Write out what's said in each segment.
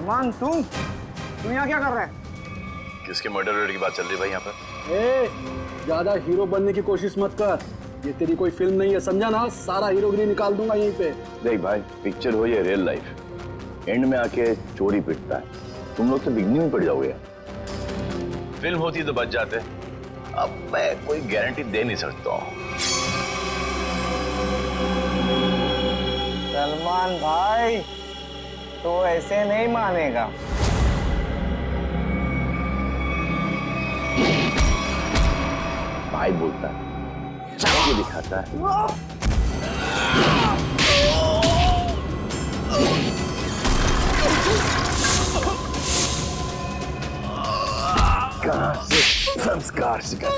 सलमान तुम यहाँ क्या कर रहे हैं? किसके मर्डर की बात चल रही है भाई यहाँ पर? ज्यादा हीरो बनने की कोशिश मत कर, ये तेरी कोई फिल्म नहीं है, समझा ना? सारा हीरोगिरी निकाल दूंगा यहीं पे। देख भाई, पिक्चर हो या रियल लाइफ, एंड में आके चोरी पिटता है, तुम लोग तो बिगनी में पड़ जाओगे। फिल्म होती तो बच जाते, अब मैं कोई गारंटी दे नहीं सकता हूँ। सलमान भाई तो ऐसे नहीं मानेगा। भाई बोलता है, चाय दिखाता है। कहाँ से संस्कार सिखा?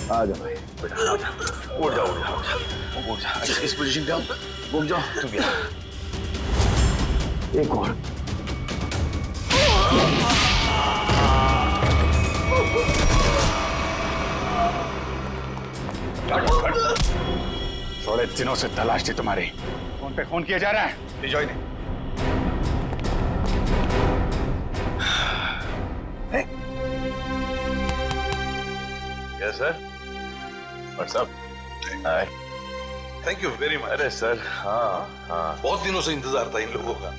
आ जा भाई, बेटा आ जा। उठ जाओ, उठ जाओ, उठ जा। इस पोजीशन पे आओ, घूम जाओ, तू भी आ। एक और। थोड़े दिनों से तलाश थी तुम्हारी। फोन पे फोन किया जा रहा है, विजय ने। Yes sir. What's up? Hi. Thank you very much. अरे सर, हाँ हाँ, बहुत दिनों से इंतजार था इन लोगों का।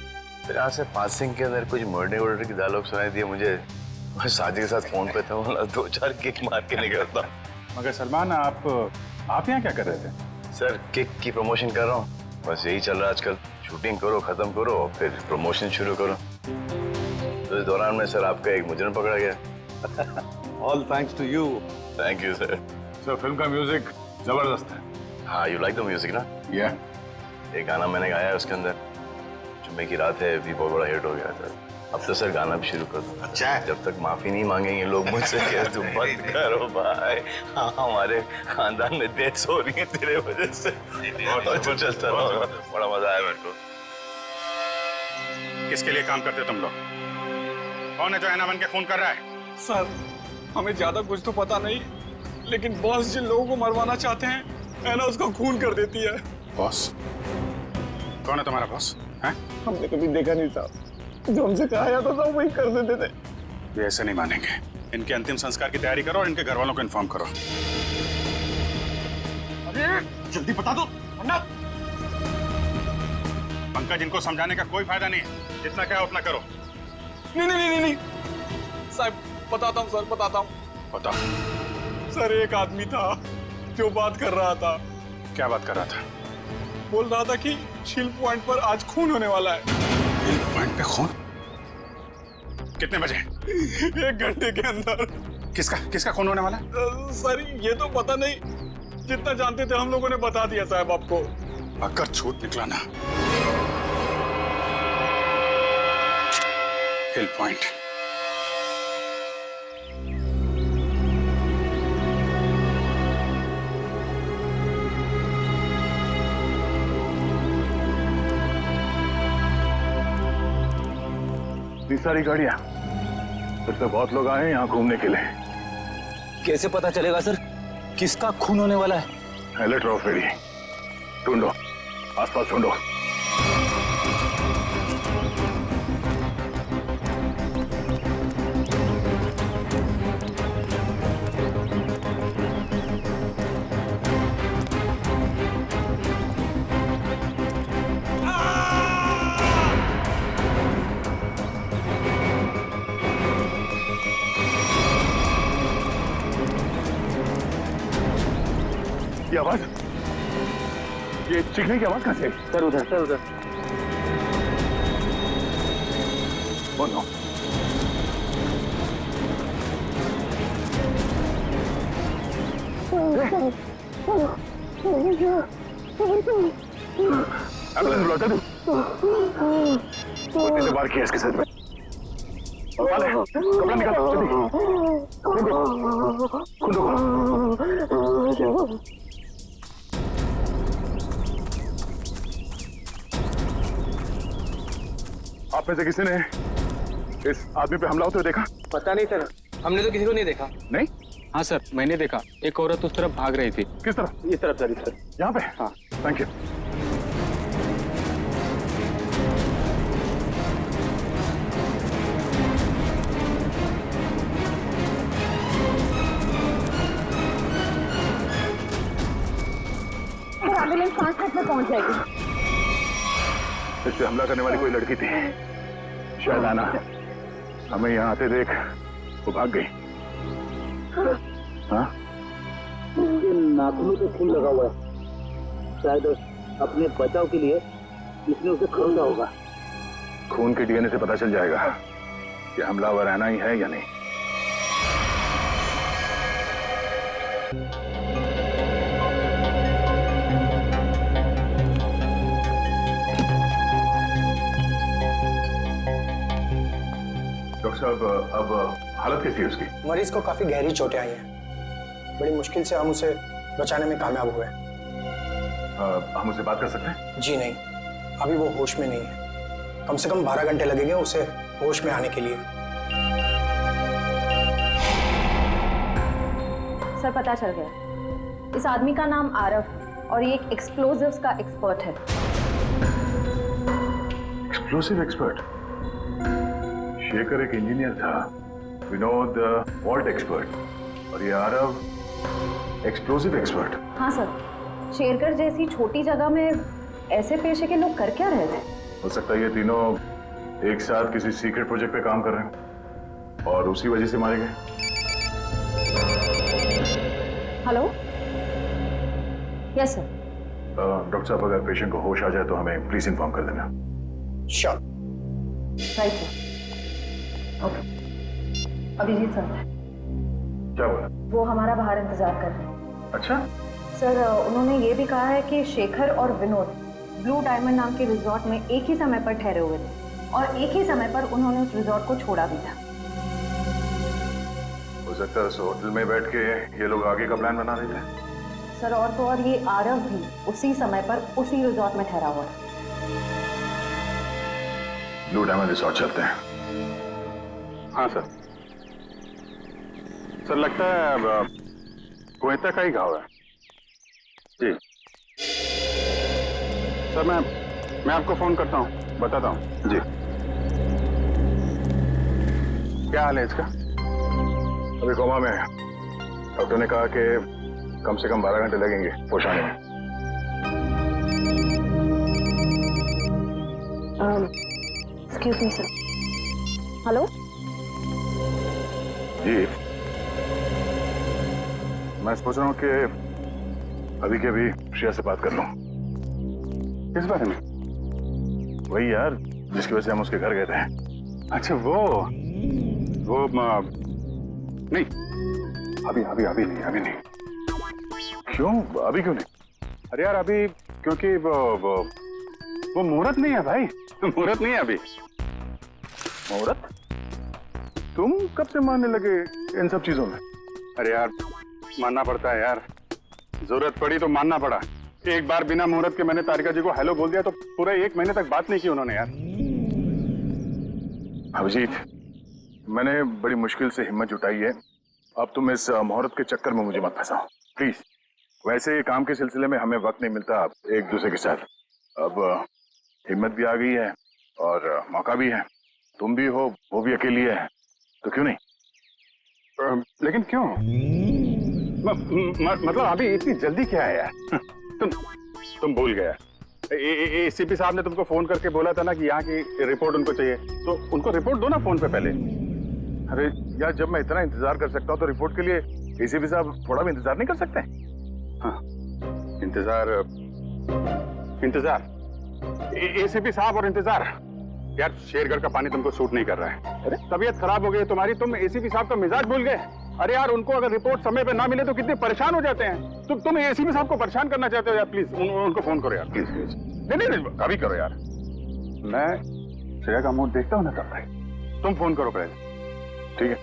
फिर यहाँ से पासिंग के अंदर कुछ मर्डर वर्डर की डायलॉग सुनाई दिए मुझे। मैं शादी के साथ फोन पे था, दो चार किक मार के निकलता। मगर सलमान, आप यहाँ क्या कर रहे थे? सर, किक की प्रमोशन कर रहा हूँ, बस यही चल रहा है आजकल। शूटिंग करो, खत्म करो, और फिर प्रमोशन शुरू करो। तो इस दौरान में सर आपका एक मुजरिम पकड़ा गया। All thanks to you. Thank you sir. Sir, film का म्यूजिक जबरदस्त है। हाँ, यू लाइक द म्यूजिक ना? या एक गाना मैंने गाया है उसके अंदर, जुम्मे की रात है, भी बहुत बड़ा हिट हो गया था। अब तो सर गाना भी शुरू कर दो। अच्छा है। जब तक माफी नहीं मांगेंगे लोग मुझसे, कह तुम मत करो भाई। हाँ, हमारे खानदान में डेथ्स हो रही है तेरे वजह से। तो चलता रहो, बड़ा मजा आया मेरे को। किसके लिए काम करते हो तुम लोग? कौन है जो ऐना बन के खून कर रहा है? सर, हमें ज्यादा कुछ तो पता नहीं, लेकिन बॉस जिन लोगों को मरवाना चाहते हैं, है ना, उसका खून कर देती है। बॉस? कौन है तुम्हारा बॉस? हैं? हमने कभी देखा नहीं था, जो हमसे कहा जाता था वही कर देते थे। ये ऐसे नहीं मानेंगे। इनके अंतिम संस्कार की तैयारी करो और इनके घर वालों को इन्फॉर्म करो। अरे जल्दी बता दो वरना। पंकज, इनको समझाने का कोई फायदा नहीं है, जितना क्या उतना करो। नहीं नहीं नहीं नहीं साहब, बताता हूँ सर, बताता हूँ। बताओ। सर, एक आदमी था जो बात कर रहा था। क्या बात कर रहा था? बोल रहा था कि झील पॉइंट पर आज खून होने वाला है। झील पॉइंट पे खून? कितने बजे? 1 घंटे के अंदर। किसका खून होने वाला है? सर, ये तो पता नहीं, जितना जानते थे हम लोगों ने बता दिया साहब आपको। अगर झूठ निकला ना, हिल पॉइंट। इतनी सारी गाड़ियां, फिर तो बहुत लोग आए हैं यहाँ घूमने के लिए। कैसे पता चलेगा सर किसका खून होने वाला है? अलर्ट रहो, फेरी ढूंढो, आसपास ढूंढो। ये आवाज, ये चीखने की आवाज कहाँ से? सर उधर, सर उधर। Oh no. एम्बुलेंस बुलाता तू? उसने वार किया इसके सर पे। वाले, कपड़ा निकाल जल्दी। खून दो। आप में से किसी ने इस आदमी पे हमला होते हुए देखा? पता नहीं सर, हमने तो किसी को नहीं देखा। नहीं? हाँ सर, मैंने देखा, एक औरत उस तरफ भाग रही थी। किस तरफ? इस तरफ सर, इस तरफ। यहाँ पे? हाँ। Thank you. एम्बुलेंस 5 मिनट में पहुंच जाएगी। इस पे हमला करने वाली कोई लड़की थी, शायद आना। हमें यहाँ आते देख वो भाग गई। हाँ? नाखूनों पे खून लगा हुआ है, शायद अपने बचाव के लिए इसने उसे खरीदा होगा। खून के डीएनए से पता चल जाएगा कि हमलावर आना ही है या नहीं। डॉक्टर साहब, अब हालत कैसी है उसकी? मरीज को काफी गहरी चोटें आई हैं। बड़ी मुश्किल से हम उसे बचाने में कामयाब हुए। हम उससे बात कर सकते हैं? जी नहीं, अभी वो होश में नहीं है। कम से कम 12 घंटे लगेंगे उसे होश में आने के लिए। सर पता चल गया, इस आदमी का नाम आरव और ये एक एक्सप्लोजिव्स का एक्सपर्ट है। Explosive expert? शेखर एक इंजीनियर था, विनोद वॉल्ट एक्सपर्ट, और ये आरव एक्सप्लोसिव एक्सपर्ट। हाँ सर, शेरकर जैसी छोटी जगह में ऐसे पेशे के लोग कर क्या रहे थे? हो सकता है ये तीनों एक साथ किसी सीक्रेट प्रोजेक्ट पे काम कर रहे हैं और उसी वजह से मारे गए। Hello, yes sir. डॉक्टर साहब, अगर पेशेंट को होश आ जाए तो हमें प्लीज इन्फॉर्म कर देना। Sure. Right sir. Okay. Abhijeet sir क्या बोला? वो हमारा बाहर इंतजार कर रहे हैं। अच्छा। सर उन्होंने ये भी कहा है कि शेखर और विनोद ब्लू डायमंड नाम के रिजॉर्ट में एक ही समय पर ठहरे हुए थे और एक ही समय पर उन्होंने उस रिजॉर्ट को छोड़ा भी था। हो सकता है उस होटल में बैठ के ये लोग आगे का प्लान बना रहे थे। सर और तो और ये आरव भी उसी समय पर उसी रिजॉर्ट में ठहरा हुआ था। ब्लू डायमंड रिसोर्ट चलते हैं। हाँ सर। सर लगता है गोयता का ही घाव है। जी सर, मैं आपको फोन करता हूँ, बताता हूँ। जी। क्या हाल है इसका? अभी कोमा में है। डॉक्टर ने कहा कि कम से कम 12 घंटे लगेंगे होश आने में। Excuse me sir. हेलो जी, मैं सोच रहा हूँ कि अभी के अभी श्रेया से बात कर लूँ। किस बारे में? वही यार जिसकी वजह से हम उसके घर गए थे। अच्छा वो नहीं, अभी नहीं। क्यों? अभी क्यों नहीं? अरे यार अभी क्योंकि वो मुहूर्त नहीं है भाई, मुहूर्त नहीं है अभी। मुहूर्त? तुम कब से मानने लगे इन सब चीजों में? अरे यार मानना पड़ता है यार, जरूरत पड़ी तो मानना पड़ा। एक बार बिना मुहूर्त के मैंने तारिका जी को हेलो बोल दिया तो पूरा 1 महीने तक बात नहीं की उन्होंने यार। अभिजीत, मैंने बड़ी मुश्किल से हिम्मत जुटाई है। अब तुम इस मुहूर्त के चक्कर में मुझे मत फंसाओ प्लीज। वैसे काम के सिलसिले में हमें वक्त नहीं मिलता एक दूसरे के साथ। अब हिम्मत भी आ गई है और मौका भी है। तुम भी हो, वो भी अकेली है, तो क्यों नहीं? लेकिन क्यों? मतलब अभी इतनी जल्दी क्या है यार? तुम भूल गया। एसीपी साहब ने तुमको फोन करके बोला था ना कि यहाँ की रिपोर्ट उनको चाहिए, तो उनको रिपोर्ट दो ना फोन पे पहले। अरे यार, जब मैं इतना इंतजार कर सकता हूँ तो रिपोर्ट के लिए एसीपी साहब थोड़ा भी इंतजार नहीं कर सकते? हाँ, इंतजार एसीपी साहब और इंतजार। यार शेरगढ़ का पानी तुमको सूट नहीं कर रहा है। अरे तबीयत खराब हो गई है तुम्हारी, तुम एसीपी साहब का मिजाज भूल गए। अरे यार उनको अगर रिपोर्ट समय पे ना मिले तो कितने परेशान हो जाते हैं। तुम एसीपी साहब को परेशान करना चाहते हो यार? प्लीज उनको फोन करो यार, प्लीज। नहीं अभी करो यार। मैं श्रेया का मूड देखता हूँ ना तब भाई। तुम फोन करो पहले। ठीक है।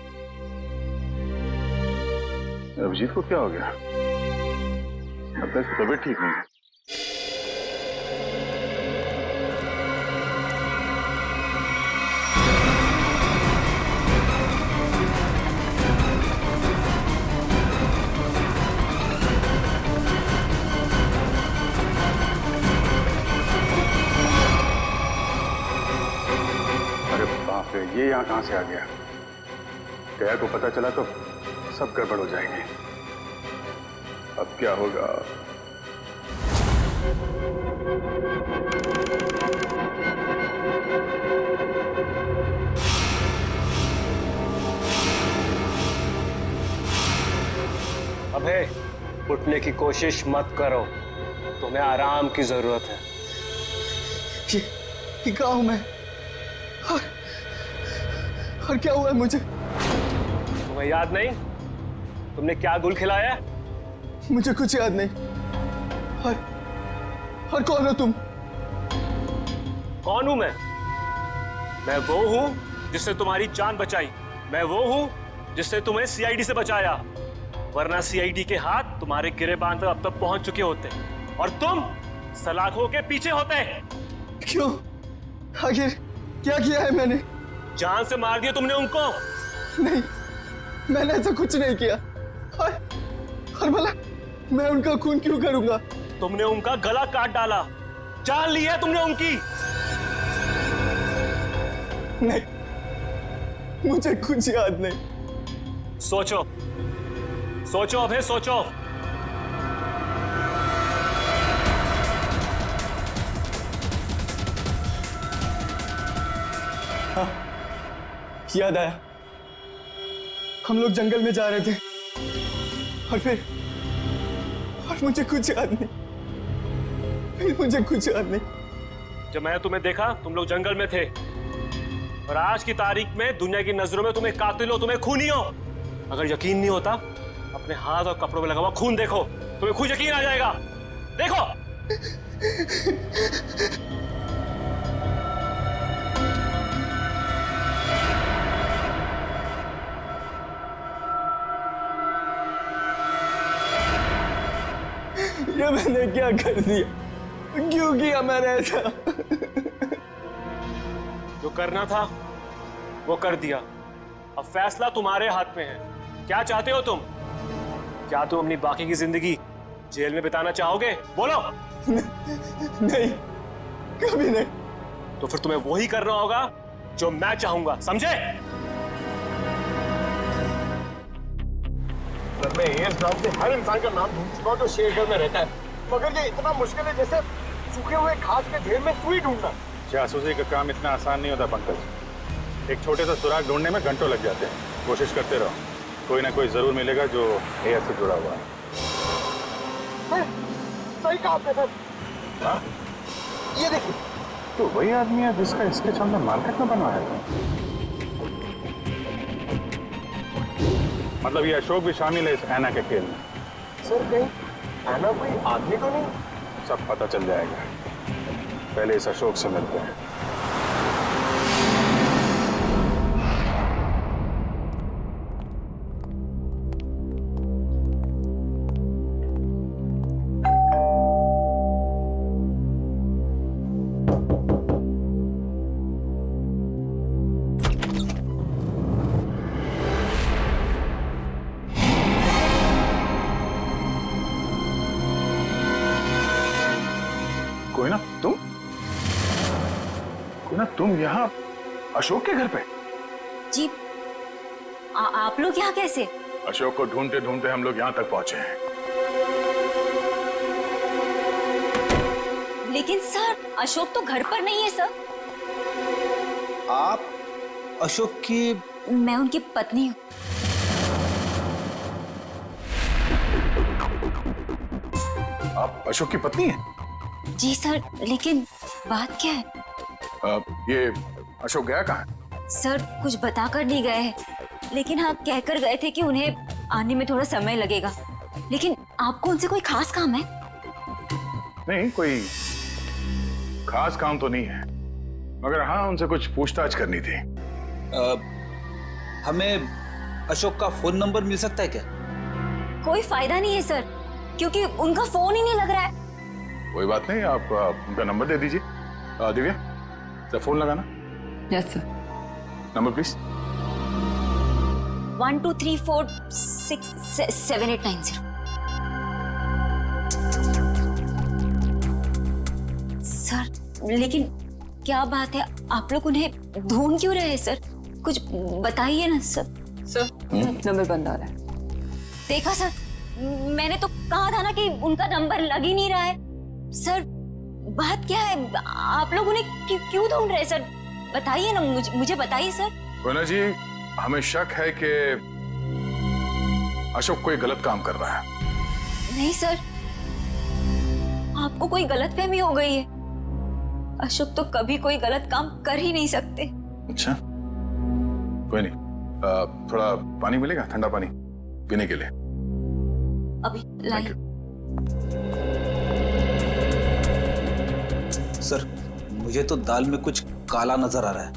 अभिजीत को क्या हो गया? अब तक इसकी तबीयत ठीक नहीं है। अरे बाप रे, ये यहाँ कहाँ से आ गया? गया को पता चला तो सब गड़बड़ हो जाएगी। अब क्या होगा? अबे उठने की कोशिश मत करो, तुम्हें आराम की जरूरत है। ये कहाँ हूं मैं? और क्या हुआ है मुझे? तुम्हें याद नहीं तुमने क्या गुल खिलाया? मुझे कुछ याद नहीं। और कौन हो तुम? कौन हूं मैं? मैं वो हूं जिसने तुम्हारी जान बचाई। मैं वो हूं जिसने तुम्हें सीआईडी से बचाया, वरना सीआईडी के हाथ तुम्हारे गिरेबान तक अब तक पहुंच चुके होते और तुम सलाखों के पीछे होते। क्यों? आखिर क्या किया है मैंने? जान से मार दिया तुमने उनको। नहीं, मैंने ऐसा कुछ नहीं किया। और भला मैं उनका खून क्यों करूंगा? तुमने उनका गला काट डाला, जान ली है तुमने उनकी। नहीं, मुझे कुछ याद नहीं। सोचो सोचो अभय, सोचो। हाँ, याद आया। हम लोग जंगल में जा रहे थे और मुझे कुछ याद नहीं। मुझे कुछ याद नहीं। जब मैंने तुम्हें देखा तुम लोग जंगल में थे और आज की तारीख में दुनिया की नजरों में तुम्हें कातिल हो, तुम्हें खूनी हो। अगर यकीन नहीं होता अपने हाथ और कपड़ों में लगा हुआ खून देखो, तुम्हें खुद यकीन आ जाएगा। देखो। ये मैंने क्या कर दिया? क्यों किया मैंने ऐसा? जो करना था वो कर दिया, अब फैसला तुम्हारे हाथ में है। क्या चाहते हो तुम? क्या तुम अपनी बाकी की जिंदगी जेल में बिताना चाहोगे? बोलो। नहीं, कभी नहीं। तो फिर तुम्हें वही करना होगा जो मैं चाहूंगा, समझे? मैं एएस नाम से हर इंसान का नाम ढूंढ चुका हूं जो शेरगढ़ में रहता है, मगर ये इतना मुश्किल है जैसे सूखे हुए घास के ढेर में सुई ढूंढना। जासूसी का काम इतना आसान नहीं होता पंकज। एक छोटे सा सुराग ढूंढने में घंटों लग जाते हैं। कोशिश करते रहो, कोई ना कोई जरूर मिलेगा जो एएस से जुड़ा हुआ है। सही कहा आपने सर। हाँ? ये देखिए, तो वही आदमी है जिसका स्केच हमने मार्केट में बनवाया था। मतलब ये अशोक भी शामिल है इस ऐना के खेल में। सर कहीं ऐना कोई आदमी तो नहीं? सब पता चल जाएगा, पहले इस अशोक से मिलते हैं। तुम यहाँ अशोक के घर पे? जी, आप लोग यहाँ कैसे? अशोक को ढूंढते ढूंढते हम लोग यहाँ तक पहुंचे हैं। लेकिन सर, अशोक तो घर पर नहीं है सर। आप अशोक की? मैं उनकी पत्नी हूँ। आप अशोक की पत्नी हैं? जी सर, लेकिन बात क्या है? ये अशोक गया कहाँ? सर कुछ बताकर नहीं गए हैं, लेकिन हाँ कहकर गए थे कि उन्हें आने में थोड़ा समय लगेगा। लेकिन आपको उनसे कोई खास काम है? नहीं, कोई खास काम तो नहीं है, मगर हाँ उनसे कुछ पूछताछ करनी थी। हमें अशोक का फोन नंबर मिल सकता है क्या? कोई फायदा नहीं है सर, क्योंकि उनका फोन ही नहीं लग रहा है। कोई बात नहीं, आप उनका नंबर दे दीजिए। दिव्या, फोन लगाना। Yes sir. Number please. 1234667890। Sir लेकिन क्या बात है, आप लोग उन्हें ढूंढ क्यों रहे हैं सर? कुछ बताइए ना सर। सर नंबर बंद आ रहा है। देखा सर, मैंने तो कहा था ना कि उनका नंबर लग ही नहीं रहा है। सर बात क्या है? आप लोग उन्हें क्यों ढूंढ रहे हैं सर? बताइए ना, मुझे बताइए सर। कोयना जी, हमें शक है कि अशोक कोई गलत काम कर रहा है। नहीं सर, आपको कोई गलतफहमी हो गई है। अशोक तो कभी कोई गलत काम कर ही नहीं सकते। अच्छा, कोई नहीं। थोड़ा पानी मिलेगा, ठंडा पानी पीने के लिए? अभी लाइए। सर, मुझे तो दाल में कुछ काला नजर आ रहा है।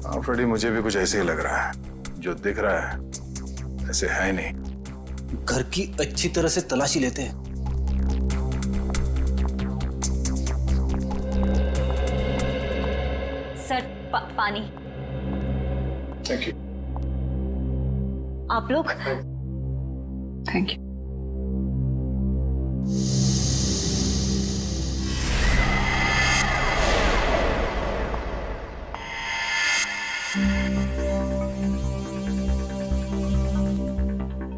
हाँ फ्रेडी, मुझे भी कुछ ऐसे ही लग रहा है। जो दिख रहा है ऐसे है नहीं। घर की अच्छी तरह से तलाशी लेते हैं। सर पानी। Thank you. आप लोग? Thank you.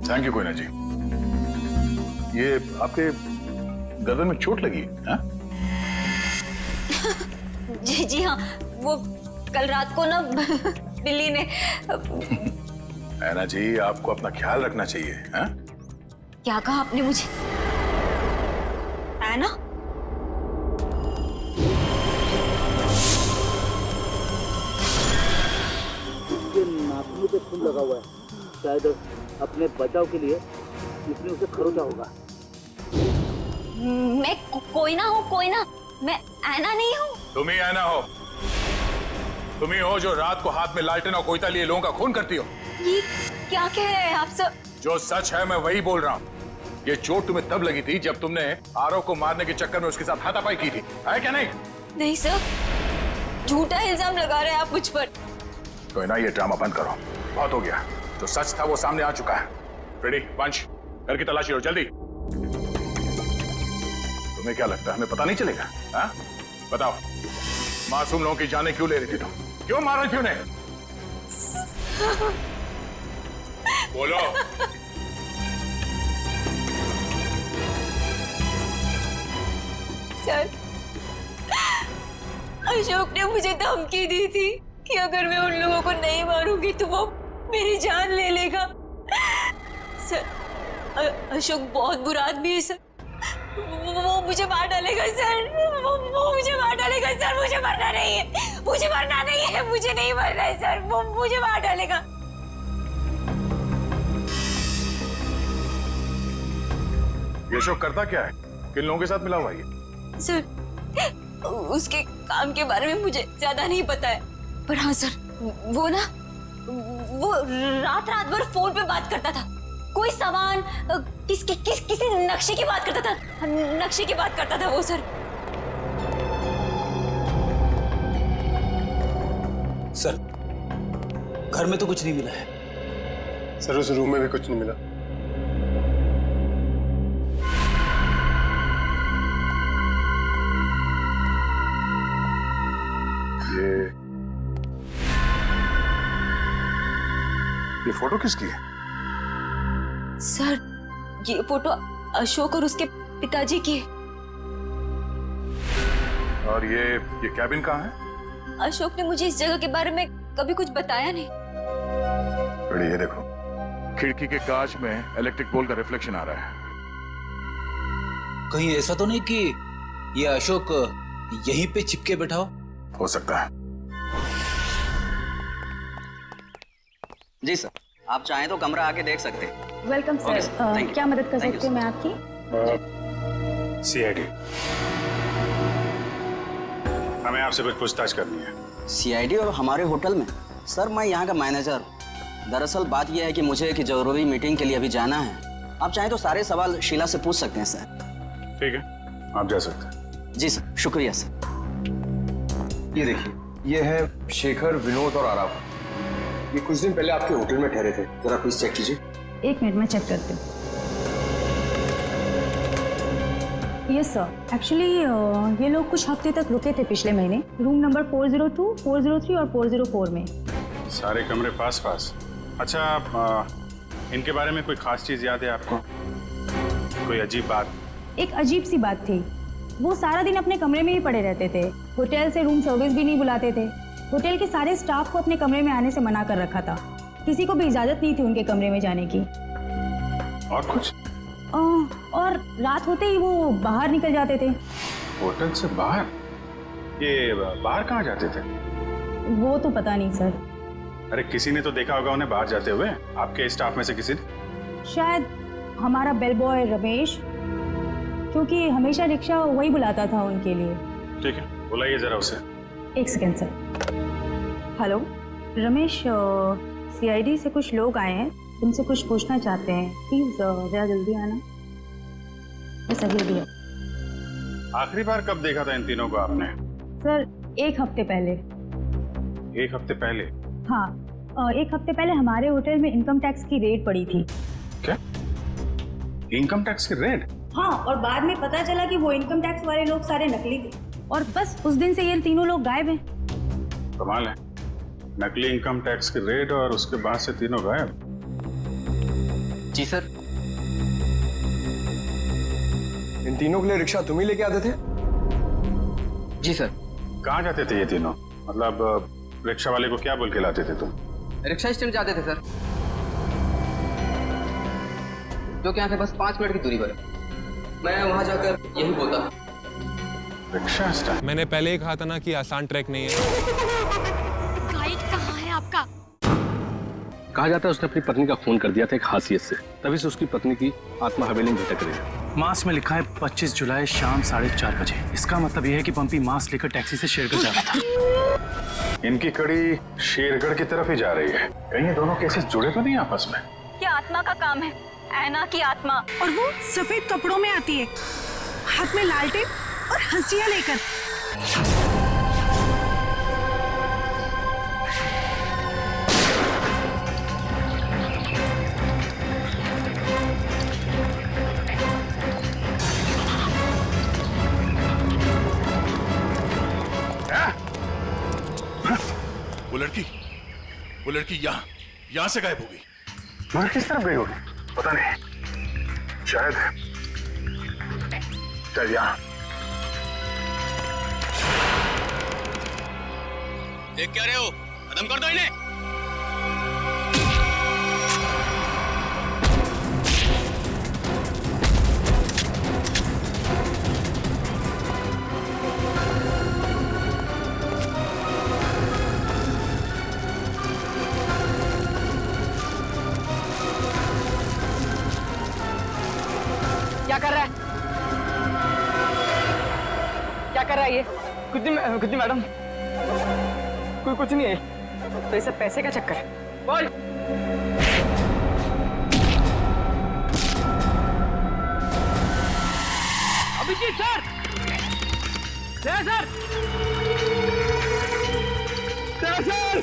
Thank you Koyna ji. ये आपके गर्दन में चोट लगी है? जी हाँ, वो कल रात को ना बिल्ली ने। ऐना जी, आपको अपना ख्याल रखना चाहिए। है? क्या कहा आपने मुझे? ऐना? उसके नाखूनों पे खून लगा हुआ है। शायद अपने बचाव के लिए इसने उसे खरोचा होगा। मैं कोई ना हूँ, कोई ना। मैं ऐना नहीं हूँ। तुम ही ऐना हो। तुम ही हो जो रात को हाथ में लालटेन और कोयता लिए लोगों का खून करती हो। ये क्या कह रहे हैं आप सर? जो सच है मैं वही बोल रहा हूँ। ये चोट तुम्हें तब लगी थी जब तुमने आरव को मारने के चक्कर में उसके साथ हाथापाई की थी, है क्या नहीं? नहीं सर, झूठा इल्जाम लगा रहे हैं आप मुझ पर। तो ना, ये ड्रामा बंद करो, बहुत हो गया। जो सच था वो सामने आ चुका है। रेडी वंश, घर की तलाशी लो जल्दी। तुम्हें क्या लगता है हमें पता नहीं चलेगा? हाँ? बताओ, मासूम लोगों की जानें क्यों ले रही थी तुम? क्यों मार रही थी उन्हें? बोलो। सर, अशोक ने मुझे धमकी दी थी कि अगर मैं उन लोगों को नहीं मारूंगी तो वो मेरी जान ले लेगा। सर, अशोक बहुत बुरा आदमी है सर। वो मुझे मार डालेगा सर। वो मुझे मार डालेगा सर। मुझे मरना नहीं है। मुझे मरना नहीं है। मुझे नहीं मरना है सर। वो मुझे मार डालेगा। ये अशोक करता क्या है? किन लोगों के साथ मिला हुआ ये? सर, उसके काम के बारे में मुझे ज्यादा नहीं पता है, पर हाँ सर, वो ना वो रात भर फोन पे बात करता था। कोई सामान किसी नक्शे की बात करता था। नक्शे की बात करता था वो सर। सर, घर में तो कुछ नहीं मिला है। सर, उस रूम में भी कुछ नहीं मिला। ये फोटो किसकी है? सर, ये फोटो अशोक और उसके पिताजी की है। और ये कैबिन कहाँ है? अशोक ने मुझे इस जगह के बारे में कभी कुछ बताया नहीं। बड़ी ये देखो, खिड़की के कांच में इलेक्ट्रिक पोल का रिफ्लेक्शन आ रहा है। कहीं ऐसा तो नहीं कि ये अशोक यहीं पे चिपके बैठा हो सकता है। जी सर, आप चाहें तो कमरा आके देख सकते हैं। Welcome sir. क्या मदद कर सकती हूँ मैं आपकी? सीआईडी, हमें आपसे कुछ पूछताछ करनी है। सीआईडी और हमारे होटल में? सर, मैं यहाँ का मैनेजर। दरअसल बात यह है कि मुझे एक जरूरी मीटिंग के लिए अभी जाना है। आप चाहें तो सारे सवाल शीला से पूछ सकते हैं सर। ठीक है, आप जा सकते हैं। जी सर, शुक्रिया सर। ये देखिए, ये है शेखर, विनोद और आराव। ये कुछ दिन पहले आपके होटल में ठहरे थे। जरा प्लीज चेक कीजिए। एक मिनट में चेक करती हूँ। यस सर, एक्चुअली ये लोग कुछ हफ्ते तक रुके थे पिछले महीने, रूम नंबर 402, 403 और 404 में। सारे कमरे पास पास। अच्छा, इनके बारे में कोई खास चीज याद है आपको? कोई अजीब बात? एक अजीब सी बात थी। वो सारा दिन अपने कमरे में ही पड़े रहते थे। होटल से रूम सर्विस भी नहीं बुलाते थे। होटल के सारे स्टाफ को अपने कमरे में आने से मना कर रखा था। किसी को भी इजाजत नहीं थी उनके कमरे में जाने की। और कुछ? और रात होते ही वो बाहर निकल जाते थे। होटल से बाहर? ये बाहर कहाँ जाते थे? वो तो पता नहीं सर। अरे किसी ने तो देखा होगा उन्हें बाहर जाते हुए, आपके स्टाफ में से किसी ने? शायद हमारा बेल बॉय रमेश, क्योंकि हमेशा रिक्शा वही बुलाता था उनके लिए। ठीक है, बुलाइए जरा उसे। एक second sir. Hello Ramesh, CID से कुछ लोग आए हैं, तुमसे कुछ पूछना चाहते हैं, प्लीज जरा जल्दी आना। बस अभी भी। आखिरी बार कब देखा था इन तीनों को आपने? सर 1 हफ्ते पहले। 1 हफ्ते पहले? हाँ, 1 हफ्ते पहले हमारे होटल में इनकम टैक्स की रेड पड़ी थी। क्या? इनकम टैक्स की रेड? हाँ, और बाद में पता चला कि वो इनकम टैक्स वाले लोग सारे नकली थे, और बस उस दिन से ये तीनों लोग गायब हैं। कमाल है, नकली इनकम टैक्स की रेड और उसके बाद से तीनों गायब। जी सर। इन तीनों के लिए रिक्शा तुम ही लेके आते थे? जी सर। कहाँ जाते थे ये तीनों? मतलब रिक्शा वाले को क्या बोल के लाते थे तुम? रिक्शा स्टैंड जाते थे सर, जो कि यहाँ से बस 5 मिनट की दूरी पर है। मैं वहाँ जाकर यही बोलता। Rickshaw stand? मैंने पहले ही कहा था ना कि आसान ट्रैक नहीं है। गाइड कहाँ है आपका? कहा जाता है उसने अपनी पत्नी का खून कर दिया था एक हासियत से, तभी से उसकी पत्नी की आत्मा हवेली में भटक रही है। मास में लिखा है 25 जुलाई शाम 4:30 बजे। इसका मतलब यह है कि पंपी मास लेकर टैक्सी से शेरगढ़ जा रहा था। इनकी कड़ी शेरगढ़ की तरफ ही जा रही है। कहीं ये दोनों केसेस जुड़े तो नहीं आपस में? ये आत्मा का काम है, ऐना की आत्मा। और वो सफेद कपड़ों में आती है, हाथ में लालटेन और हंसियां लेकर। वो लड़की यहाँ से गायब हो गई। मगर किस तरफ गई होगी? पता नहीं, शायद यहाँ। देख क्या रहे हो? खत्म कर दो इन्हें। क्या कर रहा है? क्या कर रहा है ये? कुछ नहीं मैडम, कोई कुछ नहीं है। तो ये सब पैसे का चक्कर है। बोल। Abhijeet sir, sir, sir,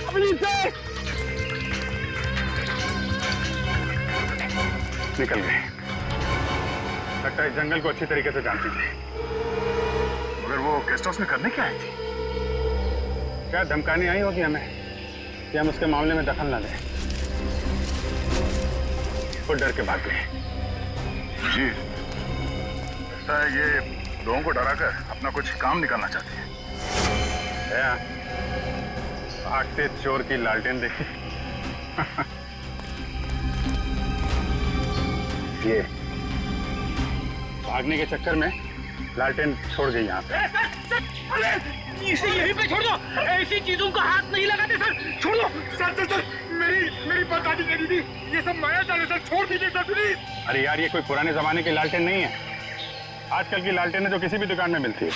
Abhijeet sir. निकल गए। लगता है इस जंगल को अच्छी तरीके से जानती थी। मगर वो गेस्ट हाउस में करने क्या आई थी? क्या धमकाने आई होगी हमें कि हम उसके मामले में दखल न लें। वो डर के भाग गए। जी, लगता है ये लोगों को डराकर अपना कुछ काम निकालना चाहती है। भागते चोर की लालटेन देखी। ये भागने के चक्कर में लालटेन छोड़ गई यहाँ पे। इसे यहीं पे छोड़ दो, ऐसी चीजों का हाथ नहीं लगाते सर, छोड़ो सर। सर सर, मेरी बर्बादी करी थी, ये सब माया जाल है सर, छोड़ दीजिए सर प्लीज। अरे यार, ये कोई पुराने जमाने की लालटेन नहीं है। आजकल की लालटेन है जो किसी भी दुकान में मिलती है।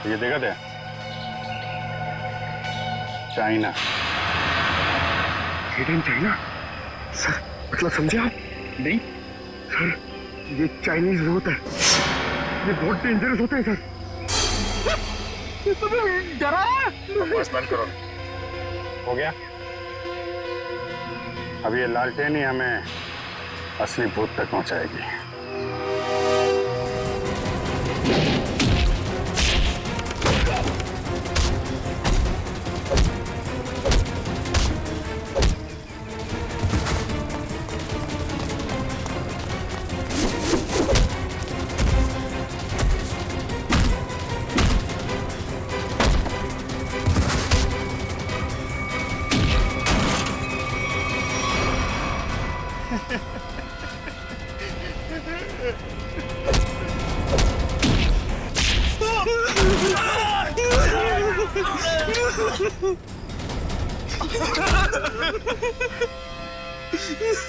ये देखा था? चाइना। चाइना सर, मतलब समझे आप? नहीं सर, ये चाइनीज होता है, ये बहुत डेंजरस होते हैं सर। डरा है। बस बंद करो। हो गया? अब ये लालटेन ही हमें असली भूत तक पहुंचाएगी।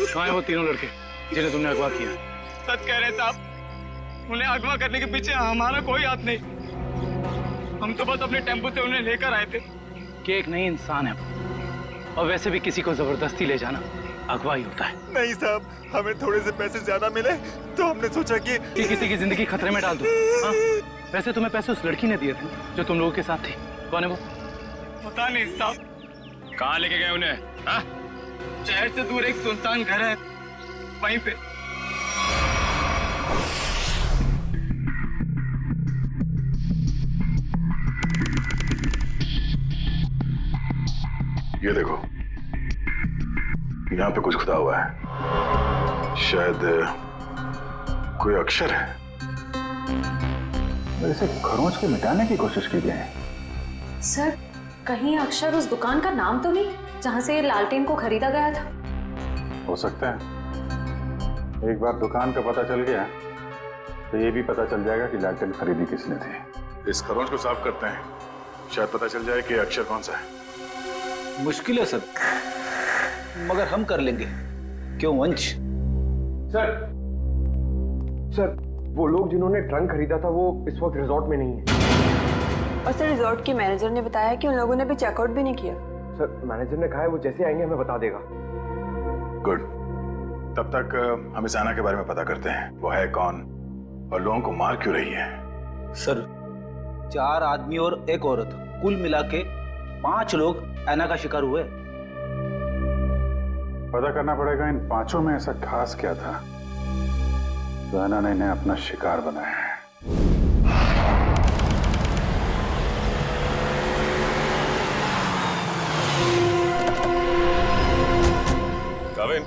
कहाँ है वो तीनों लड़के जिन्हें तुमने अगवा किया? सच कह रहे हैं साहब, उन्हें अगवा करने के पीछे हमारा कोई हाथ नहीं। हम तो बस अपने टेम्पो से उन्हें लेकर आए थे। कि एक नई इंसान है और वैसे भी किसी को जबरदस्ती ले जाना अगवा ही होता है। नहीं साहब, हमें थोड़े से पैसे ज्यादा मिले तो हमने सोचा कि किसी की जिंदगी खतरे में डाल दो। हाँ? वैसे तुम्हें पैसे उस लड़की ने दिए थे जो तुम लोगों के साथ थी। कौन है वो? पता नहीं साहब। कहाँ लेके गए उन्हें? हाँ? शहर से दूर एक सुनसान घर है, वहीं पे। ये देखो, यहाँ पे कुछ खुदा हुआ है। शायद कोई अक्षर है। इसे खरोंच के मिटाने की कोशिश की गई है। सर, कहीं अक्षर उस दुकान का नाम तो नहीं जहां से लालटेन को खरीदा गया था? हो सकता है। एक बार दुकान का पता चल गया तो ये भी पता चल जाएगा कि लालटेन खरीदी किसने थी। इस खरोंच को साफ करते हैं, शायद पता चल जाए कि अक्षर कौन सा है। मुश्किल है सर, मगर हम कर लेंगे। क्यों वंश? सर, वो लोग जिन्होंने ट्रंक खरीदा था वो इस वक्त रिजॉर्ट में नहीं है। और सर, रिजॉर्ट के मैनेजर ने बताया कि उन लोगों ने भी चेकआउट भी नहीं किया। सर, मैनेजर ने कहा है वो जैसे आएंगे हमें बता देगा। गुड। तब तक हम इस आना के बारे में पता करते हैं। वो है कौन और लोगों को मार क्यों रही है? सर, 4 आदमी और एक औरत, कुल मिला के 5 लोग ऐना का शिकार हुए। पता करना पड़ेगा इन 5 में ऐसा खास क्या था तो ऐना ने इन्हें अपना शिकार बनाया है। गाविन,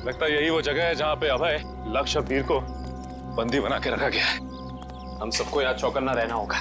लगता है यही वो जगह है जहां पे अभय लक्ष्य वीर को बंदी बना के रखा गया है। हम सबको यहाँ चौकन्ना रहना होगा।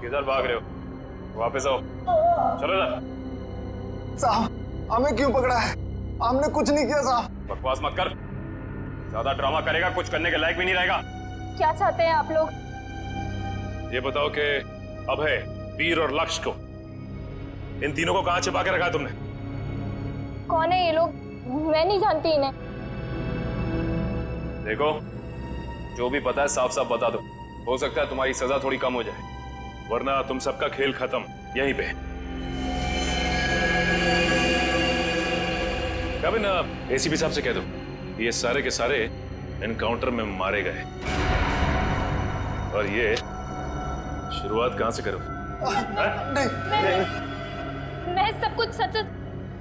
किधर भाग रहे हो? वापस आओ। चलो ना। साहब, हमें क्यों पकड़ा है? हमने कुछ नहीं किया साहब। बकवास मत कर। ज्यादा ड्रामा करेगा कुछ करने के लायक भी नहीं रहेगा। क्या चाहते हैं आप लोग? ये बताओ कि अभय, वीर और लक्ष्य को, इन तीनों को कहां छिपा के रखा तुमने? कौन है ये लोग? मैं नहीं जानती इन्हें। देखो, जो भी पता है साफ साफ बता दो। हो सकता है तुम्हारी सजा थोड़ी कम हो जाए, वरना तुम सबका खेल खत्म यहीं पे। कभी ना एसीपी साहब से कह दो ये सारे के सारे एनकाउंटर में मारे गए। और ये शुरुआत कहां से करो? मैं सब कुछ सच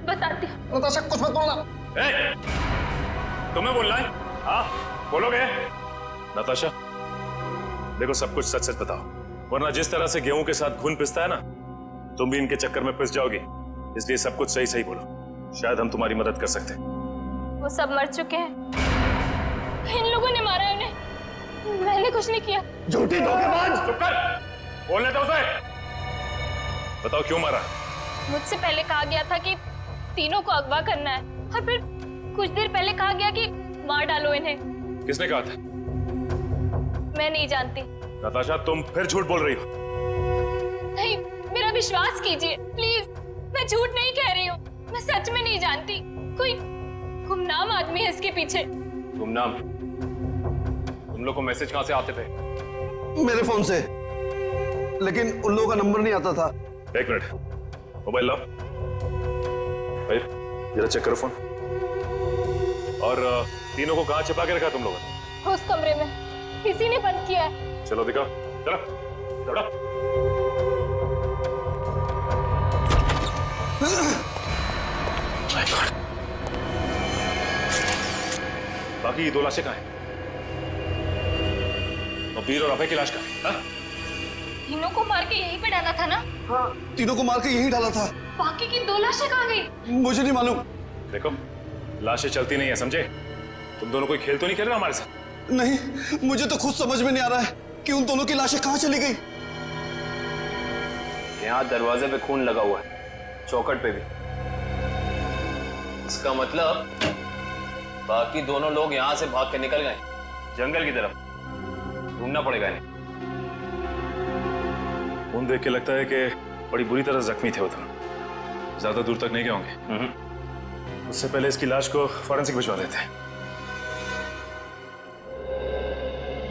बताती हूँ। नताशा, कुछ मत बोलना। तुम्हें बोलना है? हाँ, बोलोगे? नताशा, देखो सब कुछ सच सच बताओ, वरना जिस तरह से गेहूं के साथ खून पिसता है ना, तुम भी इनके चक्कर में पिस जाओगी। इसलिए सब कुछ सही सही बोलो, शायद हम तुम्हारी मदद कर सकते हैं। वो सब मर चुके हैं। इन लोगों ने मारा है उन्हें, मैंने कुछ नहीं किया। झूठी धोखेबाज! चुप कर, बोलने दो उसे। बताओ क्यों मारा? मुझसे पहले कहा गया था कि तीनों को अगवा करना है और फिर कुछ देर पहले कहा गया कि मार डालो इन्हें। किसने कहा था? मैं नहीं जानती। नताशा, तुम फिर झूठ बोल रही हो। नहीं, मेरा विश्वास कीजिए प्लीज, मैं झूठ नहीं कह रही हूँ। मैं सच में नहीं जानती। कोई गुमनाम आदमी है इसके पीछे। गुमनाम? तुम लोग को मैसेज कहाँ से आते थे? मेरे फोन से, लेकिन उन लोगों का नंबर नहीं आता था। एक मिनट, मोबाइल लाओ। भाई जरा चेक करो फोन। और तीनों को कहाँ छिपा के रखा तुम लोगों ने? उस कमरे में किसी ने बंद किया है। चलो दिखाओ, चलो चलो। बाकी ये 2 लाशें कहाँ हैं? और वीर और अभय की लाश कहाँ है? तीनों को मार के यहीं पे डाला था ना? हाँ, तीनों को मार के यहीं डाला था। बाकी की 2 लाशें कहाँ गई? मुझे नहीं मालूम। देखो, लाशें चलती नहीं है, समझे? तुम दोनों कोई खेल तो नहीं खेल रहे हमारे साथ? नहीं, मुझे तो खुद समझ में नहीं आ रहा है कि उन दोनों की लाशें कहाँ चली गई। यहाँ दरवाजे पे खून लगा हुआ है, चौखट पे भी। इसका मतलब बाकी दोनों लोग यहाँ से भाग के निकल गए जंगल की तरफ। ढूंढना पड़ेगा इन्हें। खून देख के लगता है कि बड़ी बुरी तरह जख्मी थे वो दोनों। ज्यादा दूर तक नहीं गए होंगे। उससे पहले इसकी लाश को फॉरेंसिक भिजवा देते हैं।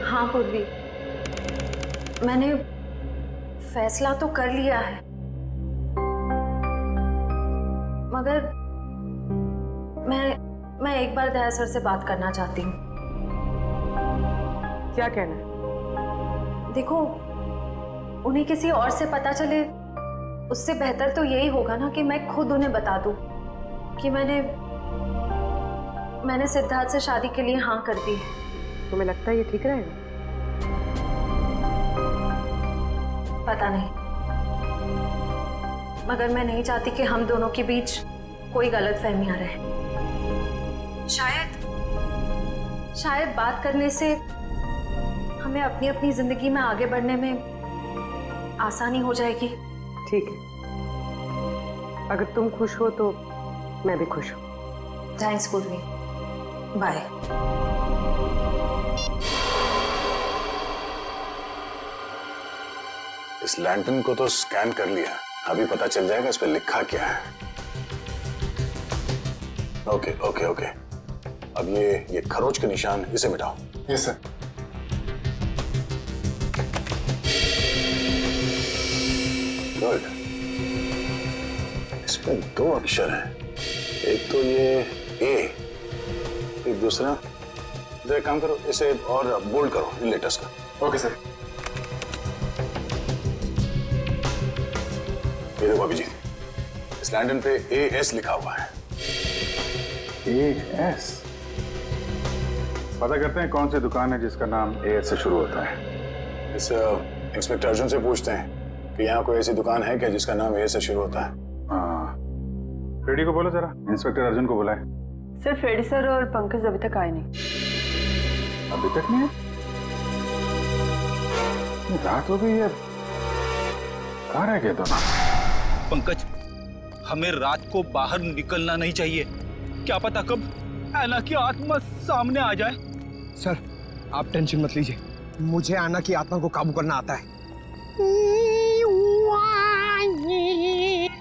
हाँ पूर्वी, मैंने फैसला तो कर लिया है, मगर मैं एक बार दया सर से बात करना चाहती हूँ। क्या कहना है? देखो, उन्हें किसी और से पता चले उससे बेहतर तो यही होगा ना कि मैं खुद उन्हें बता दूं कि मैंने सिद्धार्थ से शादी के लिए हाँ कर दी है। तुम्हें लगता है ये ठीक रहेगा? पता नहीं, मगर मैं नहीं चाहती कि हम दोनों के बीच कोई गलतफहमियां रहे। शायद बात करने से हमें अपनी अपनी जिंदगी में आगे बढ़ने में आसानी हो जाएगी। ठीक है, अगर तुम खुश हो तो मैं भी खुश हूँ। थैंक्स पूर्वी, बाय। इस लैंटर्न को तो स्कैन कर लिया, अभी पता चल जाएगा इस पे लिखा क्या है। ओके ओके ओके, अब ये खरोच के निशान, इसे मिटाओ। Yes sir. गुड। इसमें 2 अक्षर हैं, एक तो ये ए, एक दूसरा। तो एक काम करो, इसे और बोल्ड करो इन लेटर्स का। Okay sir. ये देखो अभिजीत, इस लैंटर्न पे AS लिखा हुआ है। AS? पता करते हैं कौन सी दुकान है जिसका नाम AS से शुरू होता है। इस इंस्पेक्टर अर्जुन से पूछते हैं कि यहाँ कोई ऐसी दुकान है क्या जिसका नाम A से शुरू होता है। हाँ, फ्रेडी को बोलो जरा, इंस्पेक्टर अर्जुन को बुलाए। सर, फ्रेडी सर और पंकज अभी तक आए नहीं। अभी तक नहीं? रात हो गई है, कहाँ रह गए दोनों? पंकज, हमें रात को बाहर निकलना नहीं चाहिए। क्या पता कब ऐना की आत्मा सामने आ जाए। सर, आप टेंशन मत लीजिए, मुझे आना की आत्मा को काबू करना आता है।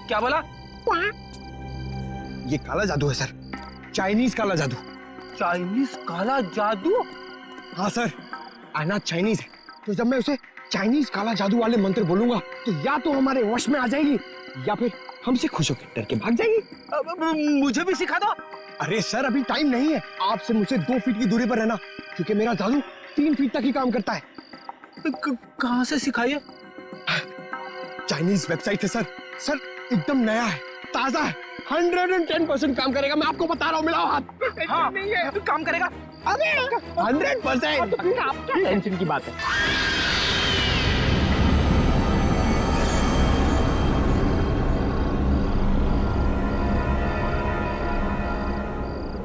क्या बोला? ये काला जादू है सर, चाइनीज काला जादू। चाइनीज काला जादू? हाँ सर, आना चाइनीज है, तो जब मैं उसे चाइनीज काला जादू वाले मंत्र बोलूंगा तो या तो हमारे वश में आ जाएगी या फिर हमसे खुश होकर डर के भाग जाएगी। मुझे भी सिखा दो। अरे सर, अभी टाइम नहीं है, आपसे मुझसे 2 फीट की दूरी पर रहना, क्योंकि मेरा जादू 3 फीट तक ही काम करता है। कहाँ से सिखाइए? चाइनीज वेबसाइट है सर। सर, एकदम नया है, ताजा है, 110% काम करेगा, मैं आपको बता रहा हूँ। मिलाओ हाथ। हाँ, नहीं है, काम करेगा। अरे 100%। टेंशन की बात है।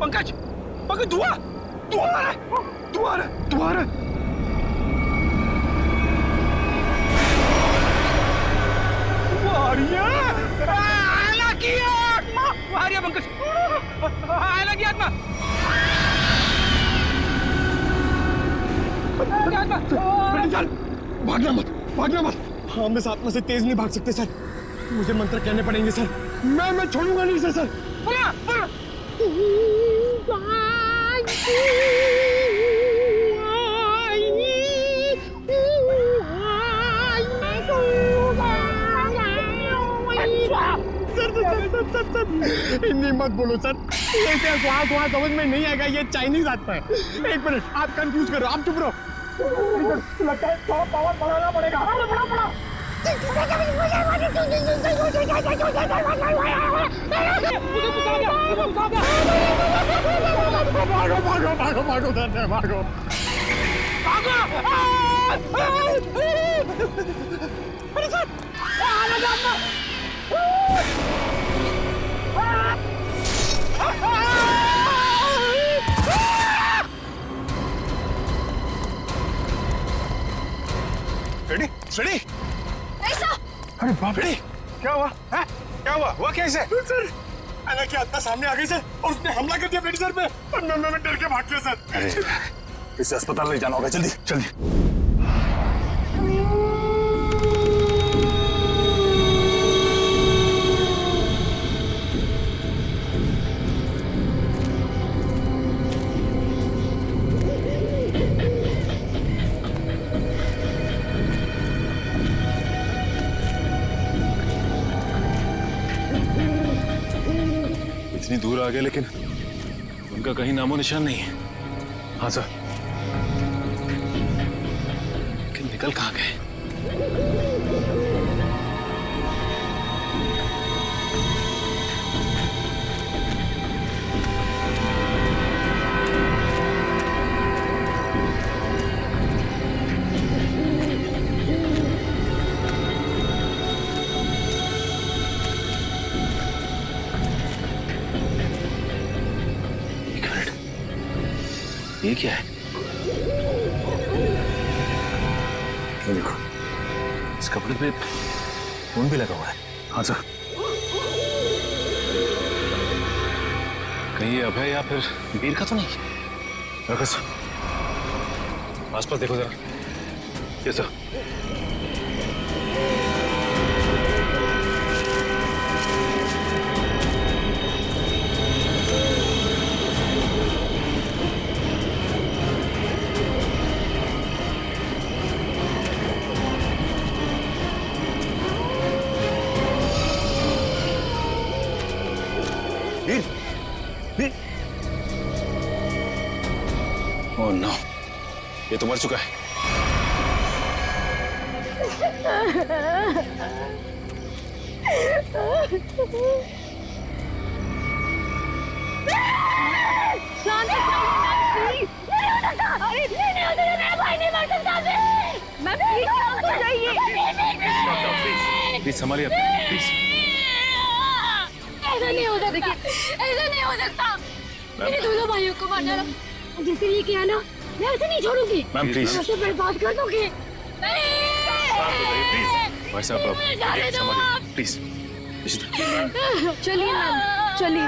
पंकज, पंकज, धुआं आ रहा है, धुआं आ रहा है। वारिया, आना की आत्मा, वारिया पंकज, भागना मत, भागना मत। हम इस आत्मा से तेज नहीं भाग सकते सर। मुझे मंत्र कहने पड़ेंगे सर। मैं छोड़ूंगा नहीं सर। सर हिंदी मत बोलो सर। ये क्या वहाँ समझ में नहीं आएगा। ये चाइनीज आत्मा है। एक मिनट, आप कंफ्यूज करो, आप चुप रहो। लगता है थोड़ा पावर बढ़ाना पड़ेगा। भागो भागो भागो भागो धन्य भागो अरे सर रेडी रेडी। ऐसा अरे बाप रे, क्या हुआ है? क्या हुआ? हुआ कैसे? सर अना की आत्मा सामने आ गई सर और उसने हमला कर दिया बेटी सर पे और मैं डर के भाग गया सर। अरे इसे अस्पताल ले जाना होगा, जल्दी जल्दी। इतनी दूर आ गए लेकिन उनका कहीं नामो निशान नहीं है। हाँ सर, लेकिन निकल कहाँ गए? ये क्या है? ये देखो, इस कपड़े पे खून भी लगा हुआ है। हाँ सर, कहीं ये अभय या फिर वीर का तो नहीं? रखो सर, आसपास देखो जरा। ये सर, ओह नो, ये तो मर चुका है। प्लीज संभालिए, प्लीज। ऐसा नहीं हो सकता, ऐसा नहीं हो सकता। मेरे दोनों भाइयों को मार डाला। जिसके लिए किया ना, मैं उसे नहीं छोड़ूंगी। मैम प्लीज, उसे बर्बाद कर दूंगी। भाई साहब संभालिए प्लीज। चलिए मैम, चलिए।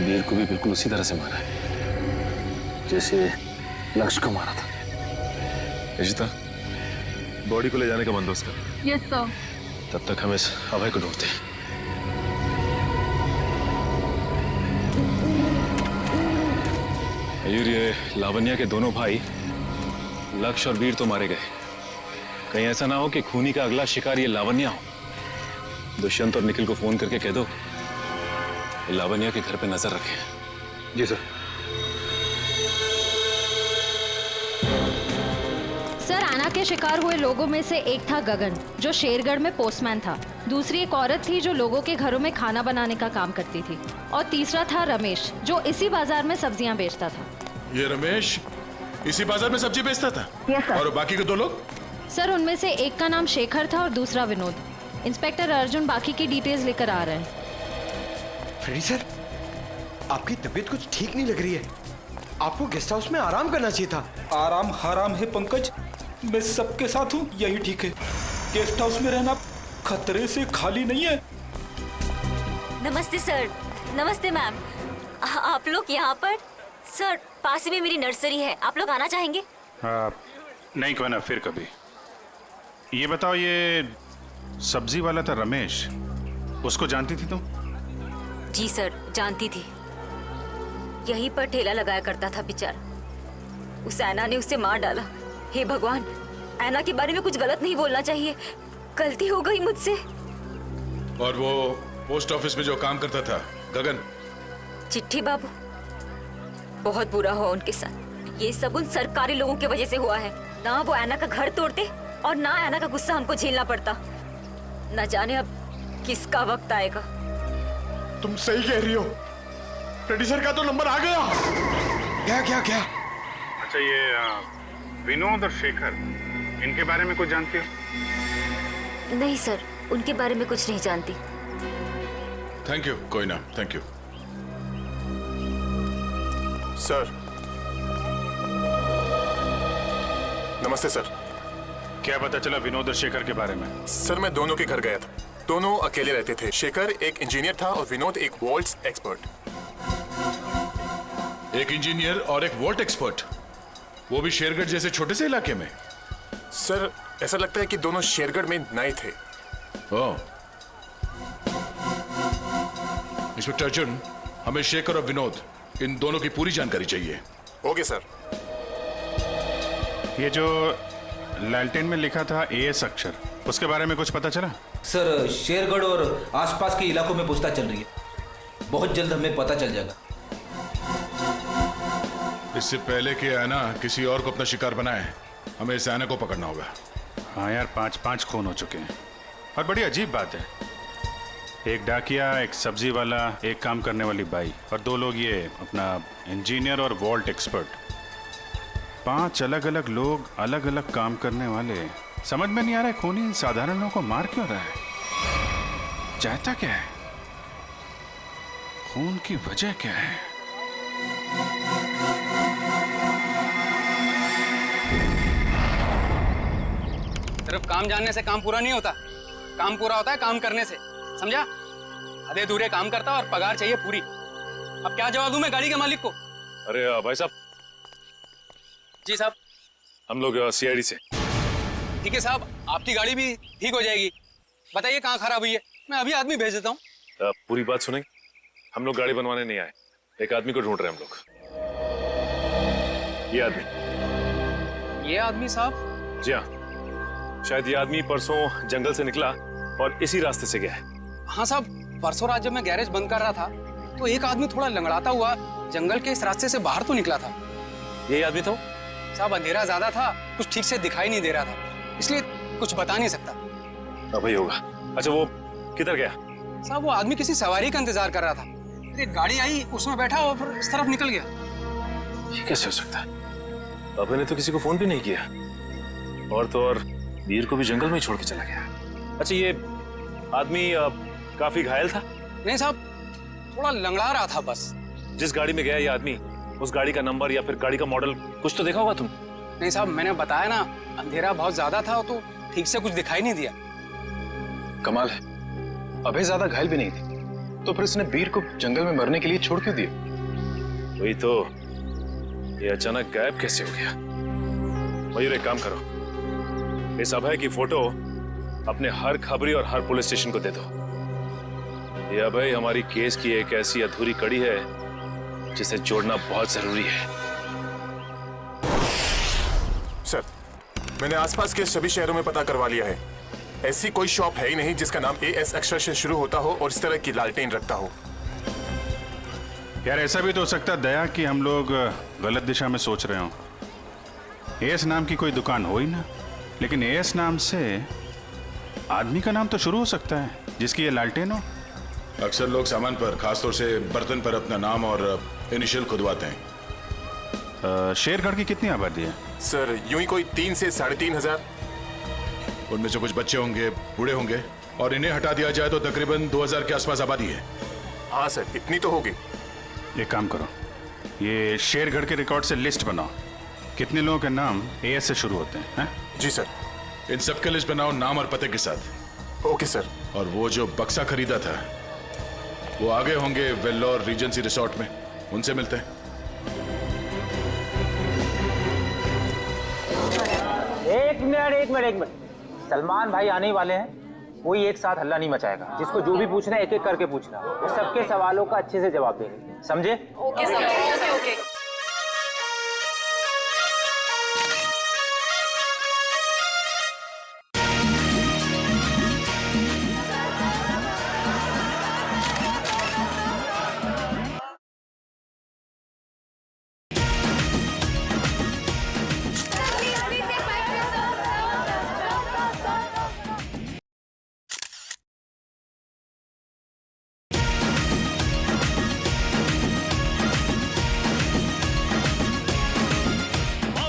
वीर को भी बिल्कुल उसी तरह से मारा है जैसे लक्ष्य को मारा था। रिश्ता, बॉडी को ले जाने का बंदोबस्त कर। Yes sir. तब तक हम इस अभय को ढूंढते हैं। मयूर, ये लावण्या के दोनों भाई लक्ष्य और वीर तो मारे गए। कहीं ऐसा ना हो कि खूनी का अगला शिकार ये लावण्या हो। दुष्यंत और निखिल को फोन करके कह दो लावण्या के घर पे नजर रखें। जी सर। सर, आना के शिकार हुए लोगों में से एक था गगन, जो शेरगढ़ में पोस्टमैन था। दूसरी एक औरत थी जो लोगों के घरों में खाना बनाने का काम करती थी। और तीसरा था रमेश, जो इसी बाजार में सब्जियां बेचता था। ये रमेश इसी बाजार में सब्जी बेचता था? Yes, sir. और बाकी के दो लोग? सर, उनमें से एक का नाम शेखर था और दूसरा विनोद। इंस्पेक्टर अर्जुन बाकी की डिटेल्स लेकर आ रहे हैं। फ्रेडी सर, आपकी तबीयत कुछ ठीक नहीं लग रही है। आपको गेस्ट हाउस में आराम करना चाहिए था। आराम हराम है पंकज, मैं सबके साथ हूँ, यही ठीक है। गेस्ट हाउस में रहना खतरे से खाली नहीं है। नमस्ते सर। नमस्ते मैम। आप लोग यहाँ पर? सर पास में मेरी नर्सरी है, आप लोग आना चाहेंगे? नहीं कोई ना, फिर कभी। ये बताओ, ये सब्जी वाला था रमेश, उसको जानती थी तुम? जी सर, जानती थी। यहीं पर ठेला लगाया करता था बेचारा। उस ऐना ने उसे मार डाला। हे भगवान, ऐना के बारे में कुछ गलत नहीं बोलना चाहिए, गलती हो गई मुझसे। और वो पोस्ट ऑफिस में जो काम करता था गगन? चिट्ठी बाबू, बहुत बुरा हुआ उनके साथ। ये सब उन सरकारी लोगों की वजह से हुआ है। ना वो ऐना का घर तोड़ते और ना ऐना का गुस्सा हमको झेलना पड़ता। न जाने अब किसका वक्त आएगा। तुम सही कह रही हो, प्रोड्यूसर का तो नंबर आ गया। क्या क्या क्या? अच्छा, ये विनोद और शेखर, इनके बारे में कुछ जानती हो? नहीं सर, उनके बारे में कुछ नहीं जानती। थैंक यू, कोई ना, थैंक यू। सर, नमस्ते सर। क्या पता चला विनोद और शेखर के बारे में? सर मैं दोनों के घर गया था, दोनों अकेले रहते थे। शेखर एक इंजीनियर था और विनोद एक वॉल्ट्स एक्सपर्ट। एक इंजीनियर और एक वॉल्ट एक्सपर्ट, वो भी शेरगढ़ जैसे छोटे से इलाके में? सर ऐसा लगता है कि दोनों शेरगढ़ में नए थे। ओह। इंस्पेक्टर अर्जुन, हमें शेखर और विनोद, इन दोनों की पूरी जानकारी चाहिए। Okay sir. ये जो लालटेन में लिखा था एएस अक्षर, उसके बारे में कुछ पता चला? सर शेरगढ़ और आसपास के इलाकों में पूछताछ चल रही है, बहुत जल्द हमें पता चल जाएगा। इससे पहले कि ऐना किसी और को अपना शिकार बनाए, हमें इस ऐना को पकड़ना होगा। हाँ यार, 5 खून हो चुके हैं। और बड़ी अजीब बात है, एक डाकिया, एक सब्जी वाला, एक काम करने वाली बाई और 2 लोग ये अपना इंजीनियर और वॉल्ट एक्सपर्ट। 5 अलग अलग लोग, अलग अलग काम करने वाले। समझ में नहीं आ रहा है खूनी साधारण लोगों को मार क्यों रहा है? चाहता क्या है? खून की वजह क्या है? सिर्फ काम जानने से काम पूरा नहीं होता, काम पूरा होता है काम करने से, समझा? आधे अधूरे काम करता और पगार चाहिए पूरी। अब क्या जवाब दूं मैं गाड़ी के मालिक को? अरे भाई साहब। जी साहब। हम लोग सीआईडी से। ठीक है साहब, आपकी गाड़ी भी ठीक हो जाएगी। बताइए कहाँ खराब हुई है, मैं अभी आदमी भेज देता हूँ। पूरी बात सुनेंगे? हम लोग गाड़ी बनवाने नहीं आए, एक आदमी को ढूंढ रहे हैं हम लोग। ये आदमी। ये आदमी साहब? जी हाँ, शायद ये आदमी परसों जंगल से निकला और इसी रास्ते से गया है। हाँ साहब, परसों रात जब मैं गैरेज बंद कर रहा था तो एक आदमी थोड़ा लंगड़ाता हुआ जंगल के इस रास्ते से बाहर तो निकला था। यही आदमी था? साहब अंधेरा ज्यादा था, कुछ ठीक से दिखाई नहीं दे रहा था, इसलिए कुछ बता नहीं सकता। वही होगा। अच्छा, वो किधर गया? साहब वो आदमी किसी सवारी का इंतजार कर रहा था, फिर एक गाड़ी आई, उसमें बैठा और फिर इस तरफ निकल गया। ये कैसे हो सकता है? अबे ने तो किसी को फोन भी नहीं किया, और तो और वीर को भी जंगल में ही छोड़ के चला गया। अच्छा, ये आदमी काफी घायल था? नहीं साहब, थोड़ा लंगड़ा रहा था बस। जिस गाड़ी में गया ये आदमी, उस गाड़ी का नंबर या फिर गाड़ी का मॉडल कुछ तो देखा होगा तुम? नहीं साहब, मैंने बताया ना, अंधेरा बहुत ज्यादा था तो ठीक से कुछ दिखाई नहीं दिया। कमाल है, अबे ज्यादा घायल भी नहीं थी, तो फिर उसने वीर को जंगल में मरने के लिए छोड़ क्यों दिया? वही तो, ये अचानक गायब कैसे हो गया? मयूर, एक काम करो, इस अभय की फोटो अपने हर खबरी और हर पुलिस स्टेशन को दे दो। ये अभय हमारी केस की एक ऐसी अधूरी कड़ी है जिसे जोड़ना बहुत जरूरी है। सर, मैंने आसपास के सभी शहरों में पता करवा लिया है। ऐसी कोई शॉप है ही नहीं जिसका नाम एएस अक्षर से शुरू होता हो और इस तरह की लालटेन रखता हो। यार ऐसा भी तो हो सकता है दया कि हम लोग गलत दिशा में सोच रहे हो। एएस नाम की कोई दुकान हो ही ना, लेकिन एएस नाम से आदमी का नाम तो शुरू हो सकता है जिसकी ये लालटेन हो। अक्सर लोग सामान पर, खासतौर से बर्तन पर अपना नाम और इनिशियल खुदवाते हैं। शेरगढ़ की कितनी आबादी है? सर यूं ही कोई 3 से 3,500। उनमें से कुछ बच्चे होंगे, बूढ़े होंगे, और इन्हें हटा दिया जाए तो तकरीबन 2,000 के आसपास आबादी है। हाँ सर, इतनी तो होगी। एक काम करो, ये शेरगढ़ के रिकॉर्ड से लिस्ट बनाओ। कितने लोगों के नाम एएस से शुरू होते हैं? जी सर। इन सब का लिस्ट बनाओ नाम और पते के साथ। Okay sir. और वो जो बक्सा खरीदा था वो आगे होंगे वेल्लोर रीजेंसी रिसोर्ट में, उनसे मिलते हैं। एक मिनट सलमान भाई आने वाले हैं, कोई एक साथ हल्ला नहीं मचाएगा। जिसको जो भी पूछना है एक एक करके पूछना, वो सबके सवालों का अच्छे से जवाब देंगे, समझे? Okay sir, okay.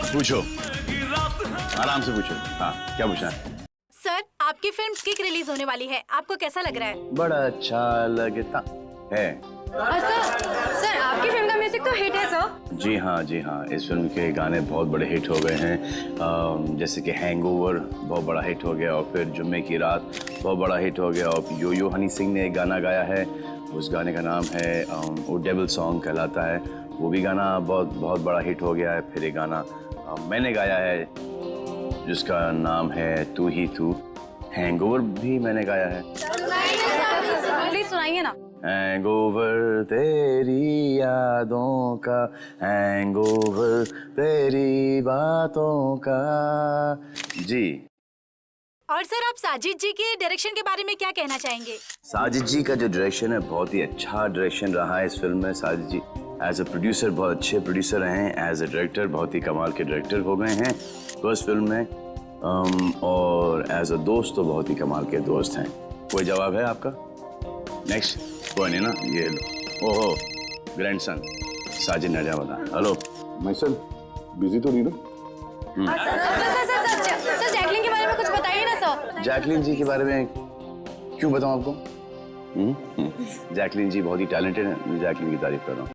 पूछो, आराम से पूछो। हाँ, क्या पूछना है? सर, आपकी फिल्म किक रिलीज होने वाली है, आपको कैसा लग रहा है? बड़ा अच्छा लगता है। सर आपकी फिल्म का म्यूजिक तो हिट है सर। जी हाँ, इस फिल्म के गाने बहुत बड़े हिट हो गए हैं। जैसे कि हैंगओवर बहुत बड़ा हिट हो गया, और फिर जुम्मे की रात बहुत बड़ा हिट हो गया, और यो हनी सिंह ने एक गाना गाया है, उस गाने का नाम है वो डेविल सॉन्ग कहलाता है, वो भी गाना बहुत बड़ा हिट हो गया है। फिर एक गाना मैंने गाया है जिसका नाम है तू ही तू, हैंगओवर भी मैंने गाया है। प्लीज सुनाइए ना। हैंगओवर तेरी यादों का, हैंगओवर तेरी बातों का। जी। और सर आप साजिद जी के डायरेक्शन के बारे में क्या कहना चाहेंगे? साजिद जी का जो डायरेक्शन है बहुत ही अच्छा डायरेक्शन रहा है इस फिल्म में। साजिद जी एज अ प्रोड्यूसर बहुत अच्छे प्रोड्यूसर हैं, एज अ डायरेक्टर बहुत ही कमाल के डायरेक्टर हो गए हैं फर्स्ट फिल्म में, और एज अ दोस्त तो बहुत ही कमाल के दोस्त हैं। कोई जवाब है आपका? नेक्स्ट कोई नहीं ना, ये लो। ओहो, ग्रैंडसन साजिद नडियावाला। हेलो मैं सर बिजी तो नहीं ना? सर जैकलिन के बारे में कुछ बताइए ना सर। जैकलिन जी के बारे में क्यों बताऊं आपको? जैकलिन जी बहुत ही टैलेंटेड है, मैं जैकलिन की तारीफ कर रहा हूँ।